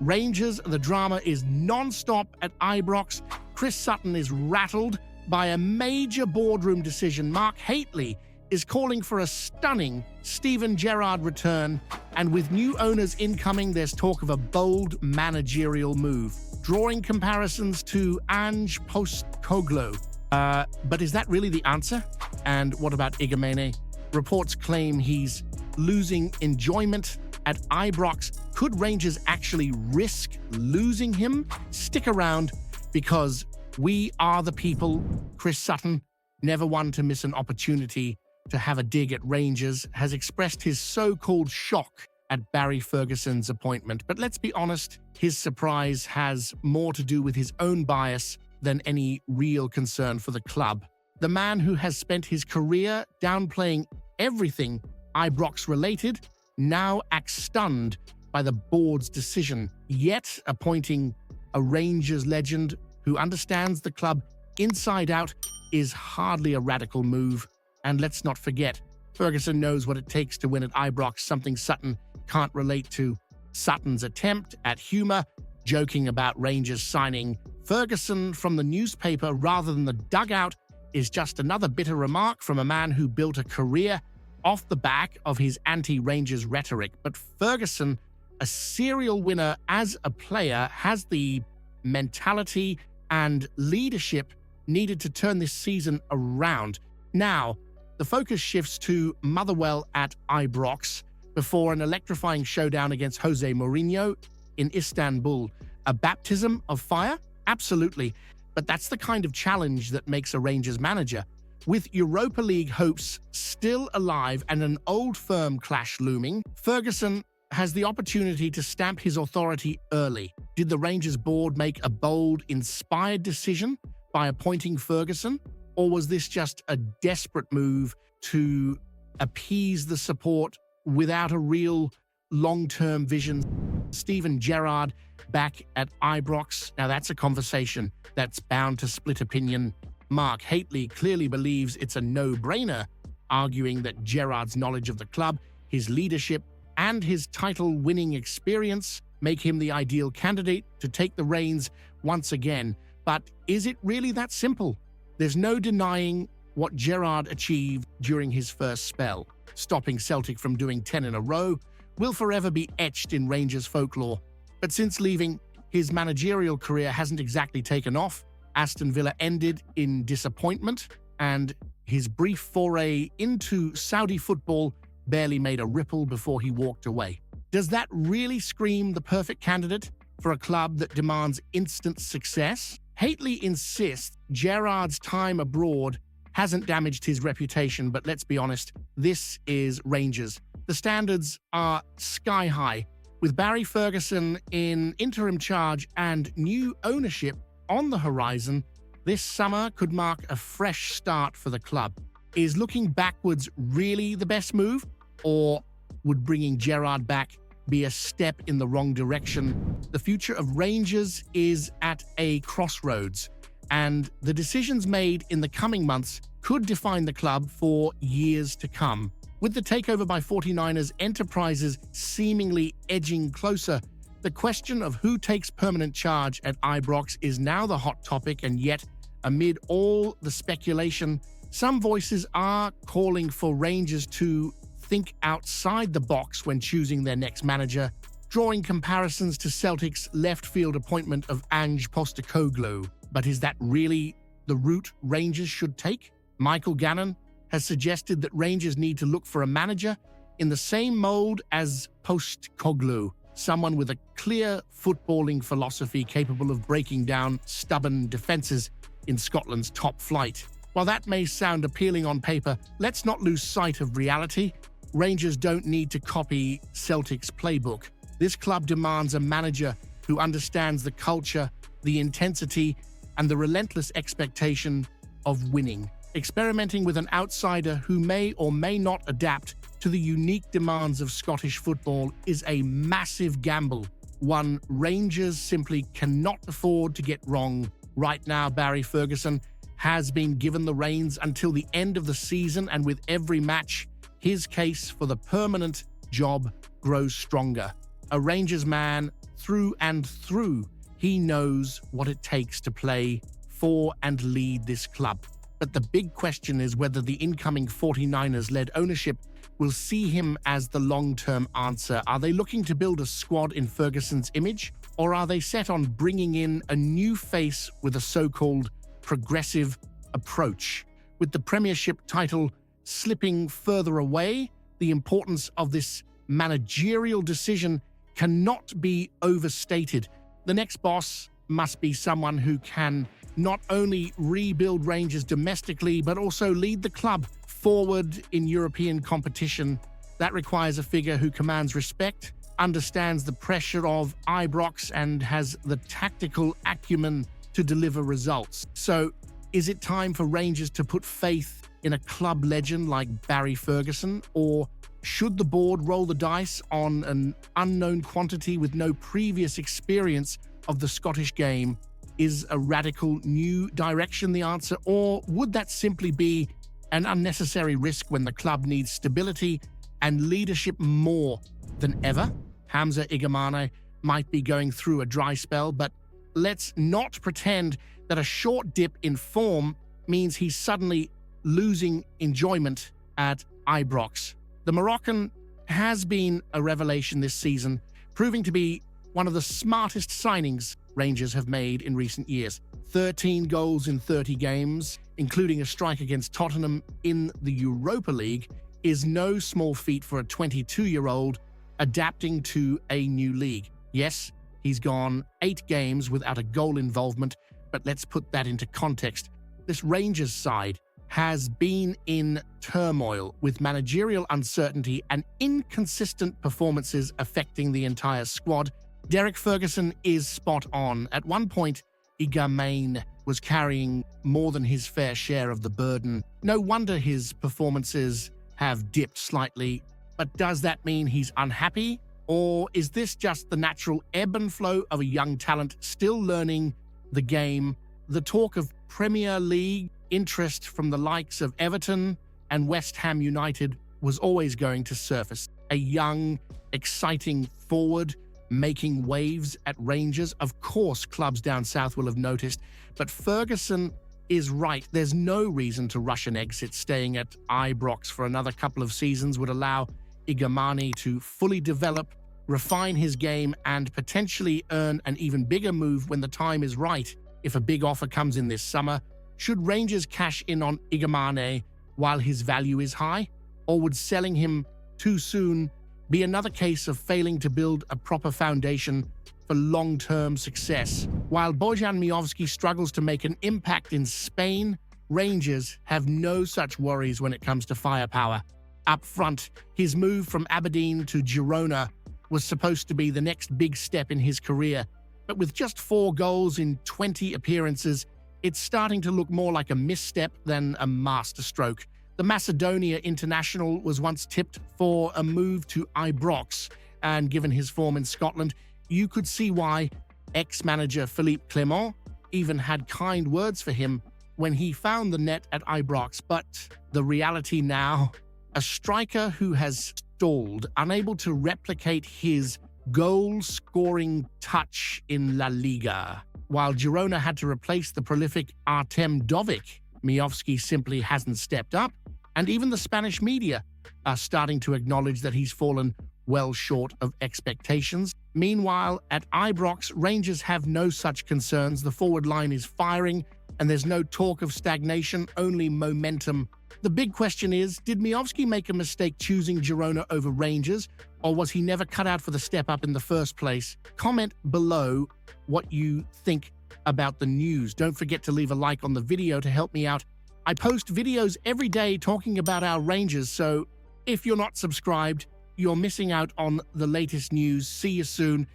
Rangers, the drama is non-stop at Ibrox. Chris Sutton is rattled by a major boardroom decision. Mark Hateley is calling for a stunning Steven Gerrard return, and with new owners incoming, there's talk of a bold managerial move, drawing comparisons to Ange Postecoglou. But is that really the answer? And what about Igamane? Reports claim he's losing enjoyment at Ibrox. Could Rangers actually risk losing him? Stick around, because we are the people. Chris Sutton, never one to miss an opportunity to have a dig at Rangers, has expressed his so-called shock at Barry Ferguson's appointment. But let's be honest, his surprise has more to do with his own bias than any real concern for the club. The man who has spent his career downplaying everything Ibrox-related now acts stunned by the board's decision, yet appointing a Rangers legend who understands the club inside out is hardly a radical move. And let's not forget, Ferguson knows what it takes to win at Ibrox, something Sutton can't relate to. Sutton's attempt at humor, joking about Rangers signing Ferguson from the newspaper rather than the dugout, is just another bitter remark from a man who built a career off the back of his anti-Rangers rhetoric. But Ferguson, a serial winner as a player, has the mentality and leadership needed to turn this season around. Now, the focus shifts to Motherwell at Ibrox before an electrifying showdown against Jose Mourinho in Istanbul. A baptism of fire? Absolutely. But that's the kind of challenge that makes a Rangers manager. With Europa League hopes still alive and an old firm clash looming, Ferguson has the opportunity to stamp his authority early. Did the Rangers board make a bold, inspired decision by appointing Ferguson? Or was this just a desperate move to appease the support without a real long-term vision? Steven Gerrard back at Ibrox. Now that's a conversation that's bound to split opinion. Mark Hateley clearly believes it's a no-brainer, arguing that Gerrard's knowledge of the club, his leadership, and his title-winning experience make him the ideal candidate to take the reins once again. But is it really that simple? There's no denying what Gerrard achieved during his first spell. Stopping Celtic from doing 10 in a row will forever be etched in Rangers folklore. But since leaving, his managerial career hasn't exactly taken off. Aston Villa ended in disappointment, and his brief foray into Saudi football barely made a ripple before he walked away. Does that really scream the perfect candidate for a club that demands instant success? Hateley insists Gerrard's time abroad hasn't damaged his reputation, but let's be honest, this is Rangers. The standards are sky high. With Barry Ferguson in interim charge and new ownership on the horizon, this summer could mark a fresh start for the club. Is looking backwards really the best move? Or would bringing Gerrard back be a step in the wrong direction? The future of Rangers is at a crossroads, and the decisions made in the coming months could define the club for years to come. With the takeover by 49ers enterprises seemingly edging closer, the question of who takes permanent charge at Ibrox is now the hot topic, and yet, amid all the speculation, some voices are calling for Rangers to think outside the box when choosing their next manager, drawing comparisons to Celtic's left-field appointment of Ange Postecoglou. But is that really the route Rangers should take? Michael Gannon has suggested that Rangers need to look for a manager in the same mold as Postecoglou, someone with a clear footballing philosophy capable of breaking down stubborn defenses in Scotland's top flight. While that may sound appealing on paper, let's not lose sight of reality. Rangers don't need to copy Celtic's playbook. This club demands a manager who understands the culture, the intensity, and the relentless expectation of winning. Experimenting with an outsider who may or may not adapt to the unique demands of Scottish football is a massive gamble, one Rangers simply cannot afford to get wrong. Right now, Barry Ferguson has been given the reins until the end of the season, and with every match, his case for the permanent job grows stronger. a Rangers man through and through. He knows what it takes to play for and lead this club. But the big question is whether the incoming 49ers-led ownership will see him as the long-term answer. Are they looking to build a squad in Ferguson's image, or are they set on bringing in a new face with a so-called progressive approach? With the Premiership title slipping further away, the importance of this managerial decision cannot be overstated. The next boss must be someone who can not only rebuild Rangers domestically, but also lead the club forward in European competition. That requires a figure who commands respect, understands the pressure of Ibrox, and has the tactical acumen to deliver results. So, is it time for Rangers to put faith in a club legend like Barry Ferguson, or should the board roll the dice on an unknown quantity with no previous experience of the Scottish game? Is a radical new direction the answer, or would that simply be an unnecessary risk when the club needs stability and leadership more than ever? Hamza Igamane might be going through a dry spell, but let's not pretend that a short dip in form means he's suddenly losing enjoyment at Ibrox. The Moroccan has been a revelation this season, proving to be one of the smartest signings Rangers have made in recent years. 13 goals in 30 games, including a strike against Tottenham in the Europa League, is no small feat for a 22-year-old adapting to a new league. Yes, he's gone 8 games without a goal involvement, but let's put that into context. This Rangers side has been in turmoil, with managerial uncertainty and inconsistent performances affecting the entire squad. Derek Ferguson is spot on. At one point, Igamane was carrying more than his fair share of the burden. No wonder his performances have dipped slightly. But does that mean he's unhappy? Or is this just the natural ebb and flow of a young talent still learning the game? The talk of Premier League interest from the likes of Everton and West Ham United was always going to surface. A young, exciting forward making waves at Rangers. Of course, clubs down south will have noticed, but Ferguson is right. There's no reason to rush an exit. Staying at Ibrox for another couple of seasons would allow Igamane to fully develop, refine his game, and potentially earn an even bigger move when the time is right. If a big offer comes in this summer, should Rangers cash in on Igamane while his value is high? Or would selling him too soon be another case of failing to build a proper foundation for long-term success? While Bojan Miovski struggles to make an impact in Spain, Rangers have no such worries when it comes to firepower. Up front, his move from Aberdeen to Girona was supposed to be the next big step in his career, but with just 4 goals in 20 appearances, it's starting to look more like a misstep than a masterstroke. The Macedonia international was once tipped for a move to Ibrox, and given his form in Scotland, you could see why. Ex-manager Philippe Clement even had kind words for him when he found the net at Ibrox. But the reality now, a striker who has stalled, unable to replicate his goal-scoring touch in La Liga. While Girona had to replace the prolific Artem Dovik, Miovski simply hasn't stepped up, and even the Spanish media are starting to acknowledge that he's fallen well short of expectations. Meanwhile, at Ibrox, Rangers have no such concerns. The forward line is firing, and there's no talk of stagnation, only momentum. The big question is, did Miovski make a mistake choosing Girona over Rangers, or was he never cut out for the step up in the first place? Comment below what you think about the news. Don't forget to leave a like on the video to help me out. I post videos every day talking about our Rangers, so if you're not subscribed, you're missing out on the latest news. See you soon.